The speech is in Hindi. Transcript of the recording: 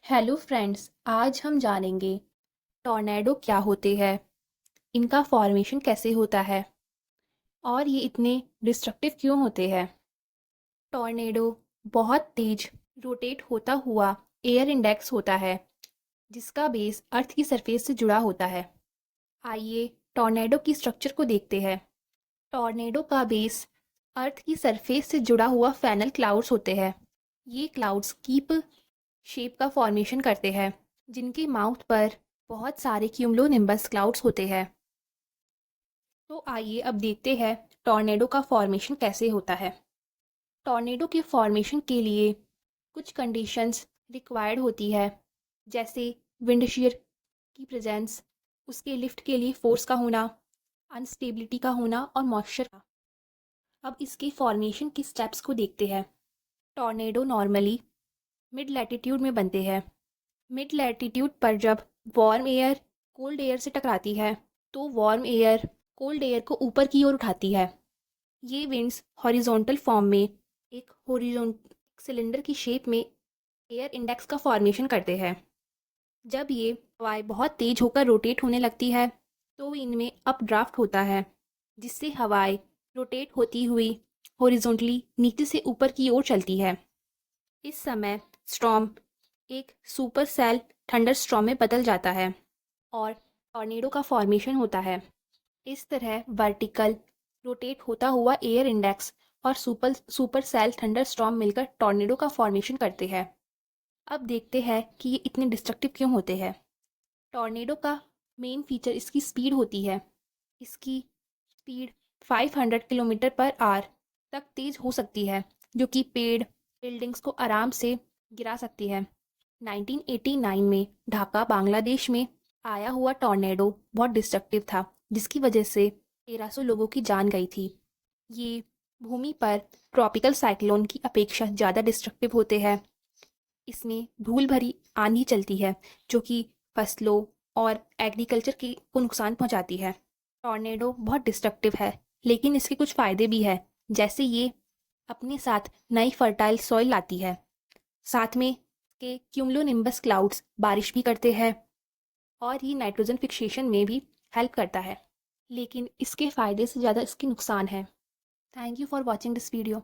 हेलो फ्रेंड्स, आज हम जानेंगे टॉर्नेडो क्या होते हैं, इनका फॉर्मेशन कैसे होता है और ये इतने डिस्ट्रक्टिव क्यों होते हैं। टॉर्नेडो बहुत तेज रोटेट होता हुआ एयर इंडेक्स होता है जिसका बेस अर्थ की सरफेस से जुड़ा होता है। आइए टॉर्नेडो की स्ट्रक्चर को देखते हैं। टॉर्नेडो का बेस अर्थ की सरफेस से जुड़ा हुआ फैनल क्लाउड्स होते हैं। ये क्लाउड्स कीप शेप का फॉर्मेशन करते हैं जिनके माउथ पर बहुत सारे क्यूमुलोनिम्बस क्लाउड्स होते हैं। तो आइए अब देखते हैं टॉर्नेडो का फॉर्मेशन कैसे होता है। टॉर्नेडो के फॉर्मेशन के लिए कुछ कंडीशंस रिक्वायर्ड होती है, जैसे विंड शीयर की प्रेजेंस, उसके लिफ्ट के लिए फोर्स का होना, अनस्टेबिलिटी का होना और मॉइस्चर का। अब इसके फॉर्मेशन के स्टेप्स को देखते हैं। टॉर्नेडो नॉर्मली मिड लैटिट्यूड में बनते हैं। मिड लैटिट्यूड पर जब वार्म एयर कोल्ड एयर से टकराती है तो वार्म एयर कोल्ड एयर को ऊपर की ओर उठाती है। ये विंड्स हॉरिजॉन्टल फॉर्म में एक हॉरिजॉन्टल सिलेंडर की शेप में एयर इंडेक्स का फॉर्मेशन करते हैं। जब ये हवाएं बहुत तेज होकर रोटेट होने लगती है तो इनमें अप ड्राफ्ट होता है, जिससे हवाएं रोटेट होती हुई हॉरिजॉन्टली नीचे से ऊपर की ओर चलती है। इस समय स्टॉर्म एक सुपर सेल थंडर स्टॉर्म में बदल जाता है और टॉर्नेडो का फॉर्मेशन होता है। इस तरह वर्टिकल रोटेट होता हुआ एयर इंडेक्स और super super cell thunder storm मिलकर टॉर्नेडो का फॉर्मेशन करते हैं। अब देखते हैं कि ये इतने डिस्ट्रक्टिव क्यों होते हैं। टॉर्नेडो का मेन फीचर इसकी स्पीड होती है। इसकी स्पीड 500 किलोमीटर पर आवर तक तेज हो सकती है, जो कि पेड़ बिल्डिंग्स को आराम से गिरा सकती है। 1989 में ढाका बांग्लादेश में आया हुआ टॉर्नेडो बहुत डिस्ट्रक्टिव था, जिसकी वजह से 1300 लोगों की जान गई थी। ये भूमि पर ट्रॉपिकल साइक्लोन की अपेक्षा ज़्यादा डिस्ट्रक्टिव होते हैं। इसमें धूल भरी आंधी चलती है जो कि फसलों और एग्रीकल्चर को नुकसान पहुंचाती है। टॉर्नेडो बहुत डिस्ट्रक्टिव है, लेकिन इसके कुछ फ़ायदे भी है, जैसे ये अपने साथ नई फर्टाइल सॉइल लाती है। साथ में के क्यूमुलोनिम्बस क्लाउड्स बारिश भी करते हैं और ये नाइट्रोजन फिक्सेशन में भी हेल्प करता है। लेकिन इसके फ़ायदे से ज़्यादा इसके नुकसान हैं। Thank you for watching this video.